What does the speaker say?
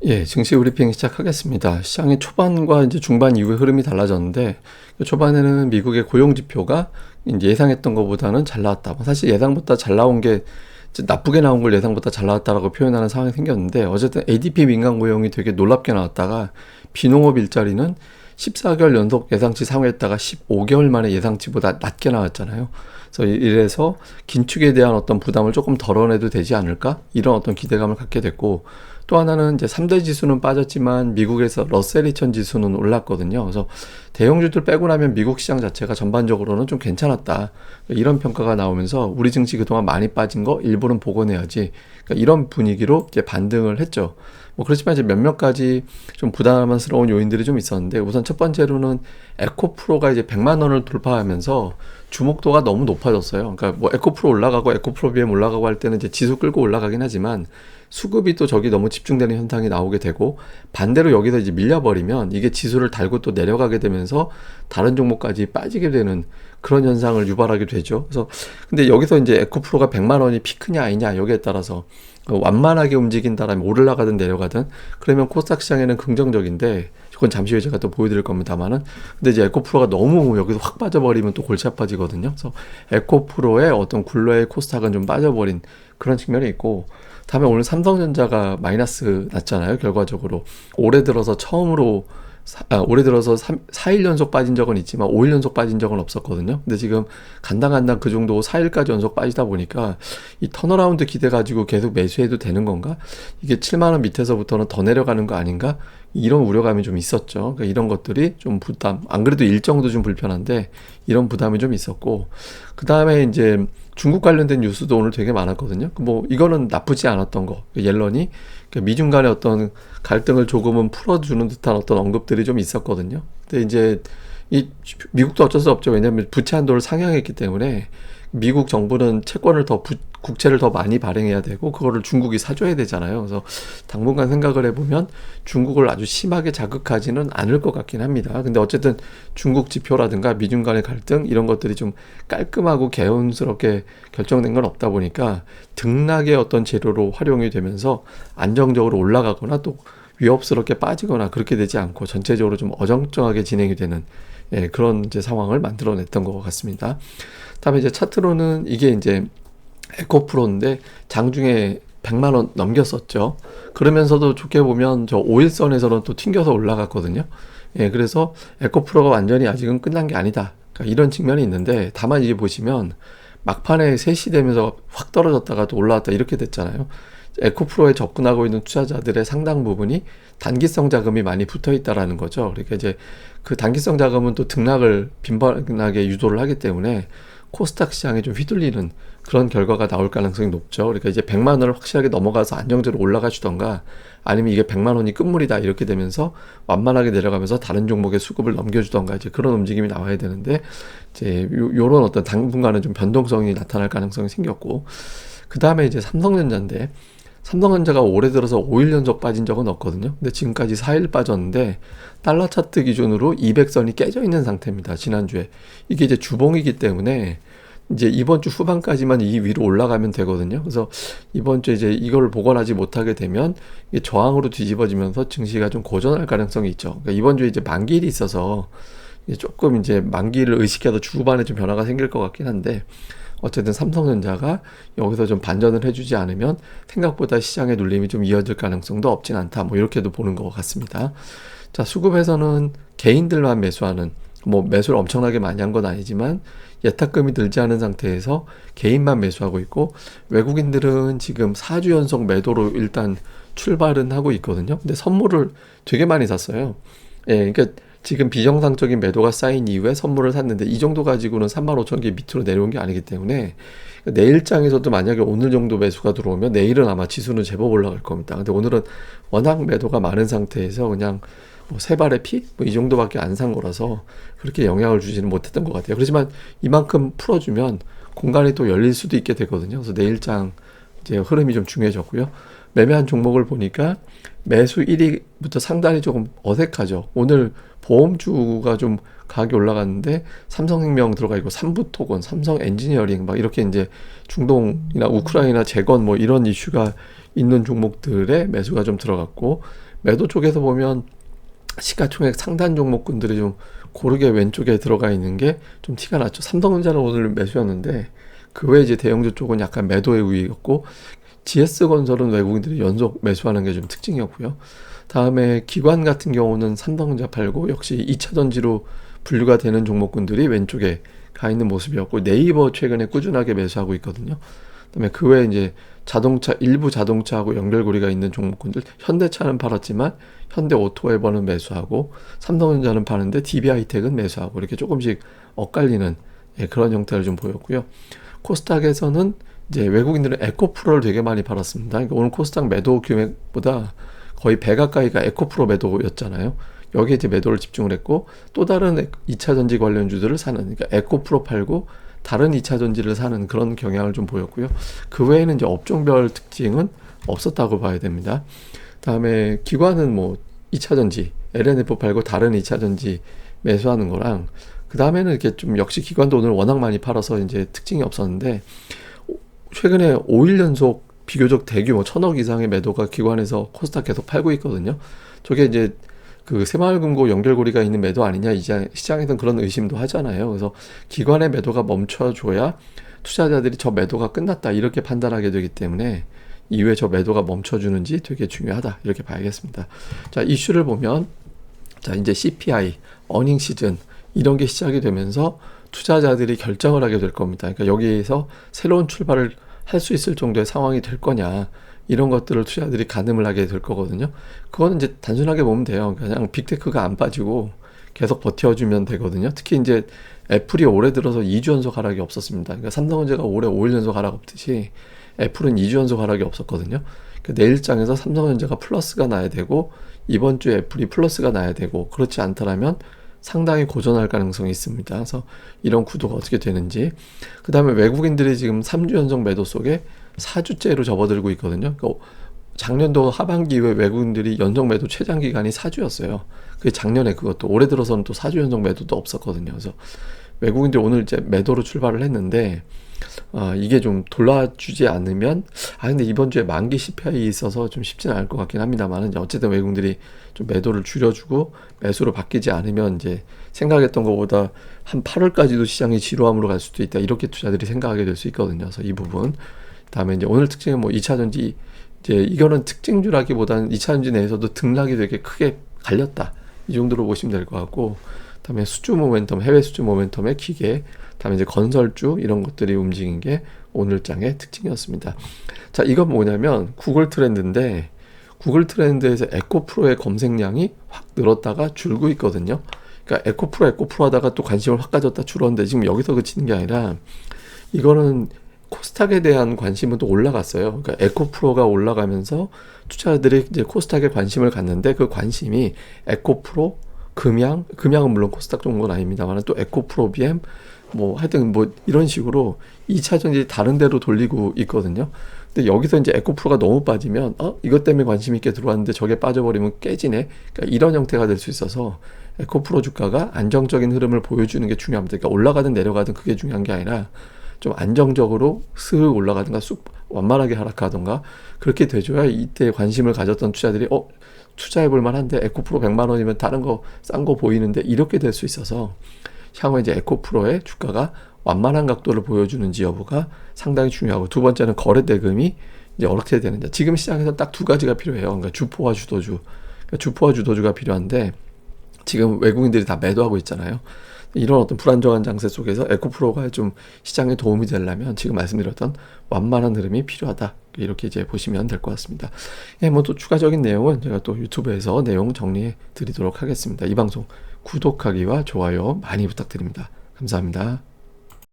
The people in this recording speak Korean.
예, 증시 브리핑 시작하겠습니다. 시장의 초반과 이제 중반 이후의 흐름이 달라졌는데, 초반에는 미국의 고용 지표가 이제 예상했던 것보다는 잘 나왔다. 사실 예상보다 잘 나온 게 나쁘게 나온 걸 예상보다 잘 나왔다라고 표현하는 상황이 생겼는데, 어쨌든 ADP 민간 고용이 되게 놀랍게 나왔다가 비농업 일자리는 14개월 연속 예상치 상회했다가 15개월 만에 예상치보다 낮게 나왔잖아요. 그래서 이래서 긴축에 대한 어떤 부담을 조금 덜어내도 되지 않을까? 이런 어떤 기대감을 갖게 됐고, 또 하나는 이제 3대 지수는 빠졌지만 미국에서 러셀 2000 지수는 올랐거든요. 그래서 대형주들 빼고 나면 미국 시장 자체가 전반적으로는 좀 괜찮았다. 이런 평가가 나오면서 우리 증시 그동안 많이 빠진 거 일부는 복원해야지. 그러니까 이런 분위기로 이제 반등을 했죠. 뭐 그렇지만 이제 몇몇 가지 좀 부담스러운 요인들이 좀 있었는데, 우선 첫 번째로는 에코프로가 이제 100만 원을 돌파하면서 주목도가 너무 높아졌어요. 그러니까 뭐 에코프로 올라가고 에코프로 BM 올라가고 할 때는 이제 지수 끌고 올라가긴 하지만 수급이 또 저기 너무 집중되는 현상이 나오게 되고, 반대로 여기서 이제 밀려버리면 이게 지수를 달고 또 내려가게 되면서 다른 종목까지 빠지게 되는 그런 현상을 유발하게 되죠. 그래서 근데 여기서 이제 에코프로가 100만 원이 피크냐 아니냐 여기에 따라서 완만하게 움직인다라면 오르락가든 내려가든 그러면 코스닥 시장에는 긍정적인데, 그건 잠시 후에 제가 또 보여드릴 겁니다만은, 근데 이제 에코프로가 너무 여기서 확 빠져버리면 또 골치 아파지거든요. 그래서 에코프로의 어떤 굴러의 코스닥은 좀 빠져버린 그런 측면이 있고, 다음에 오늘 삼성전자가 마이너스 났잖아요. 결과적으로 올해 들어서 처음으로 올해 들어서 4일 연속 빠진 적은 있지만 5일 연속 빠진 적은 없었거든요. 근데 지금 간당간당 그 정도 4일까지 연속 빠지다 보니까 이 턴어라운드 기대 가지고 계속 매수해도 되는 건가? 이게 7만 원 밑에서부터는 더 내려가는 거 아닌가? 이런 우려감이 좀 있었죠. 그러니까 이런 것들이 좀 부담, 안 그래도 일정도 좀 불편한데 이런 부담이 좀 있었고, 그 다음에 이제 중국 관련된 뉴스도 오늘 되게 많았거든요. 뭐 이거는 나쁘지 않았던 거. 옐런이 미중 간의 어떤 갈등을 조금은 풀어주는 듯한 어떤 언급들이 좀 있었거든요. 근데 이제 이 미국도 어쩔 수 없죠. 왜냐하면 부채 한도를 상향했기 때문에 미국 정부는 채권을 국채를 더 많이 발행해야 되고 그거를 중국이 사줘야 되잖아요. 그래서 당분간 생각을 해보면 중국을 아주 심하게 자극하지는 않을 것 같긴 합니다. 근데 어쨌든 중국 지표라든가 미중 간의 갈등 이런 것들이 좀 깔끔하고 개운스럽게 결정된 건 없다 보니까 등락의 어떤 재료로 활용이 되면서 안정적으로 올라가거나 또 위협스럽게 빠지거나 그렇게 되지 않고 전체적으로 좀 어정쩡하게 진행이 되는, 예, 그런 이제 상황을 만들어냈던 것 같습니다. 다음에 이제 차트로는 이게 이제 에코프로인데 장중에 100만 원 넘겼었죠. 그러면서도 좋게 보면 저 5일선에서는 또 튕겨서 올라갔거든요. 예, 그래서 에코프로가 완전히 아직은 끝난 게 아니다. 그러니까 이런 측면이 있는데, 다만 이제 보시면 막판에 3시 되면서 확 떨어졌다가 또 올라왔다 이렇게 됐잖아요. 에코프로에 접근하고 있는 투자자들의 상당 부분이 단기성 자금이 많이 붙어 있다라는 거죠. 그러니까 이제 그 단기성 자금은 또 등락을 빈번하게 유도를 하기 때문에 코스닥 시장에 좀 휘둘리는 그런 결과가 나올 가능성이 높죠. 그러니까 이제 100만 원을 확실하게 넘어가서 안정적으로 올라가 주던가, 아니면 이게 100만 원이 끝물이다 이렇게 되면서 완만하게 내려가면서 다른 종목의 수급을 넘겨주던가, 이제 그런 움직임이 나와야 되는데, 이제 요런 어떤 당분간은 좀 변동성이 나타날 가능성이 생겼고, 그 다음에 이제 삼성전자인데, 삼성전자가 올해 들어서 5일 연속 빠진 적은 없거든요. 근데 지금까지 4일 빠졌는데 달러 차트 기준으로 200선이 깨져 있는 상태입니다. 지난주에. 이게 이제 주봉이기 때문에 이제 이번 주 후반까지만 이 위로 올라가면 되거든요. 그래서 이번 주에 이제 이걸 복원하지 못하게 되면 이게 저항으로 뒤집어지면서 증시가 좀 고전할 가능성이 있죠. 그러니까 이번 주에 이제 만기일이 있어서 이제 조금 이제 만기를 의식해서 주반에 좀 변화가 생길 것 같긴 한데, 어쨌든 삼성전자가 여기서 좀 반전을 해주지 않으면 생각보다 시장의 눌림이 좀 이어질 가능성도 없진 않다. 뭐 이렇게도 보는 것 같습니다. 자, 수급에서는 개인들만 매수하는, 뭐 매수를 엄청나게 많이 한 건 아니지만 예탁금이 들지 않은 상태에서 개인만 매수하고 있고, 외국인들은 지금 4주 연속 매도로 일단 출발은 하고 있거든요. 근데 선물을 되게 많이 샀어요. 예, 그러니까 지금 비정상적인 매도가 쌓인 이후에 선물을 샀는데 이 정도 가지고는 35,000개 밑으로 내려온 게 아니기 때문에, 내일장에서도 만약에 오늘 정도 매수가 들어오면 내일은 아마 지수는 제법 올라갈 겁니다. 근데 오늘은 워낙 매도가 많은 상태에서 그냥 뭐 세 발의 피? 뭐 이 정도밖에 안 산 거라서 그렇게 영향을 주지는 못했던 것 같아요. 그렇지만 이만큼 풀어주면 공간이 또 열릴 수도 있게 되거든요. 그래서 내일장 이제 흐름이 좀 중요해졌고요. 매매한 종목을 보니까 매수 1위부터 상단이 조금 어색하죠. 오늘 보험주가 좀 가격이 올라갔는데 삼성생명 들어가 있고 삼부토건, 삼성 엔지니어링 막 이렇게 이제 중동이나 우크라이나 재건 뭐 이런 이슈가 있는 종목들의 매수가 좀 들어갔고, 매도 쪽에서 보면 시가총액 상단 종목군들이 좀 고르게 왼쪽에 들어가 있는 게 좀 티가 났죠. 삼성전자는 오늘 매수였는데 그 외에 이제 대형주 쪽은 약간 매도의 우위였고, GS건설은 외국인들이 연속 매수하는 게 좀 특징이었고요. 다음에 기관 같은 경우는 삼성전자 팔고 역시 2차전지로 분류가 되는 종목군들이 왼쪽에 가 있는 모습이었고, 네이버 최근에 꾸준하게 매수하고 있거든요. 그다음에 그 외에 이제 자동차, 일부 자동차하고 연결고리가 있는 종목군들, 현대차는 팔았지만 현대오토에버는 매수하고, 삼성전자는 파는데 DB하이텍은 매수하고, 이렇게 조금씩 엇갈리는 그런 형태를 좀 보였고요. 코스닥에서는 이제 외국인들은 에코프로를 되게 많이 팔았습니다. 그러니까 오늘 코스닥 매도 금액보다 거의 배 가까이가 에코프로 매도였잖아요. 여기에 이제 매도를 집중을 했고, 또 다른 2차전지 관련주들을 사는, 그러니까 에코프로 팔고 다른 2차전지를 사는 그런 경향을 좀 보였고요. 그 외에는 이제 업종별 특징은 없었다고 봐야 됩니다. 다음에 기관은 뭐 2차전지, LNF 팔고 다른 2차전지 매수하는 거랑, 그 다음에는 이렇게 좀 역시 기관도 오늘 워낙 많이 팔아서 이제 특징이 없었는데, 최근에 5일 연속 비교적 대규모 1,000억 이상의 매도가 기관에서 코스닥 계속 팔고 있거든요. 저게 이제 그 새마을금고 연결고리가 있는 매도 아니냐, 이제 시장에서는 그런 의심도 하잖아요. 그래서 기관의 매도가 멈춰줘야 투자자들이 저 매도가 끝났다 이렇게 판단하게 되기 때문에 이후에 저 매도가 멈춰주는지 되게 중요하다 이렇게 봐야겠습니다. 자, 이슈를 보면, 자, 이제 CPI, 어닝 시즌 이런 게 시작이 되면서 투자자들이 결정을 하게 될 겁니다. 그러니까 여기에서 새로운 출발을 할 수 있을 정도의 상황이 될 거냐, 이런 것들을 투자자들이 가늠을 하게 될 거거든요. 그거는 이제 단순하게 보면 돼요. 그냥 빅테크가 안 빠지고 계속 버텨주면 되거든요. 특히 이제 애플이 올해 들어서 2주 연속 하락이 없었습니다. 그러니까 삼성전자가 올해 5일 연속 하락 없듯이 애플은 2주 연속 하락이 없었거든요. 그러니까 내일장에서 삼성전자가 플러스가 나야 되고, 이번 주에 애플이 플러스가 나야 되고, 그렇지 않더라면 상당히 고전할 가능성이 있습니다. 그래서 이런 구도가 어떻게 되는지. 그 다음에 외국인들이 지금 3주 연속 매도 속에 4주째로 접어들고 있거든요. 그러니까 작년도 하반기 이후에 외국인들이 연속 매도 최장 기간이 4주였어요. 그게 작년에, 그것도 올해 들어서는 또 4주 연속 매도도 없었거든요. 그래서 외국인들이 오늘 이제 매도로 출발을 했는데, 이게 좀 돌아주지 않으면, 근데 이번 주에 만기 CPI 있어서 좀 쉽지는 않을 것 같긴 합니다만, 이제 어쨌든 외국인들이 좀 매도를 줄여주고 매수로 바뀌지 않으면 이제 생각했던 것보다 한 8월까지도 시장이 지루함으로 갈 수도 있다, 이렇게 투자들이 생각하게 될 수 있거든요. 그래서 이 부분. 다음에 이제 오늘 특징은 뭐 2차전지, 이제 이거는 특징주라기보다는 2차전지 내에서도 등락이 되게 크게 갈렸다, 이 정도로 보시면 될 것 같고, 다음에 수주 모멘텀, 해외 수주 모멘텀의 기계, 다음에 이제 건설주 이런 것들이 움직인 게 오늘 장의 특징이었습니다. 자, 이건 뭐냐면 구글 트렌드인데, 구글 트렌드에서 에코프로의 검색량이 확 늘었다가 줄고 있거든요. 그러니까 에코프로 하다가 또 관심을 확 가졌다 줄었는데, 지금 여기서 그치는 게 아니라 이거는 코스닥에 대한 관심은 또 올라갔어요. 그러니까 에코프로가 올라가면서 투자자들이 이제 코스닥에 관심을 갖는데, 그 관심이 에코프로, 금양은 물론 코스닥 종목은 아닙니다만 또 에코프로 BM 뭐 하여튼 뭐 이런 식으로 2차전지 다른 데로 돌리고 있거든요. 근데 여기서 이제 에코프로가 너무 빠지면 이것 때문에 관심 있게 들어왔는데 저게 빠져버리면 깨지네. 그러니까 이런 형태가 될 수 있어서 에코프로 주가가 안정적인 흐름을 보여주는 게 중요합니다. 그러니까 올라가든 내려가든 그게 중요한 게 아니라 좀 안정적으로 슥 올라가든가 쑥 완만하게 하락하든가 그렇게 돼줘야 이때 관심을 가졌던 투자들이 투자해볼 만한데, 에코프로 100만 원이면 다른 거 싼 거 보이는데, 이렇게 될 수 있어서 향후에 이제 에코프로의 주가가 완만한 각도를 보여주는지 여부가 상당히 중요하고, 두 번째는 거래 대금이 이제 어떻게 되는지. 지금 시장에서 딱 두 가지가 필요해요. 그러니까 주포와 주도주. 그러니까 주포와 주도주가 필요한데 지금 외국인들이 다 매도하고 있잖아요. 이런 어떤 불안정한 장세 속에서 에코프로가 좀 시장에 도움이 되려면 지금 말씀드렸던 완만한 흐름이 필요하다, 이렇게 이제 보시면 될 것 같습니다. 뭐 또 추가적인 내용은 제가 또 유튜브에서 내용 정리해 드리도록 하겠습니다. 이 방송 구독하기와 좋아요 많이 부탁드립니다. 감사합니다.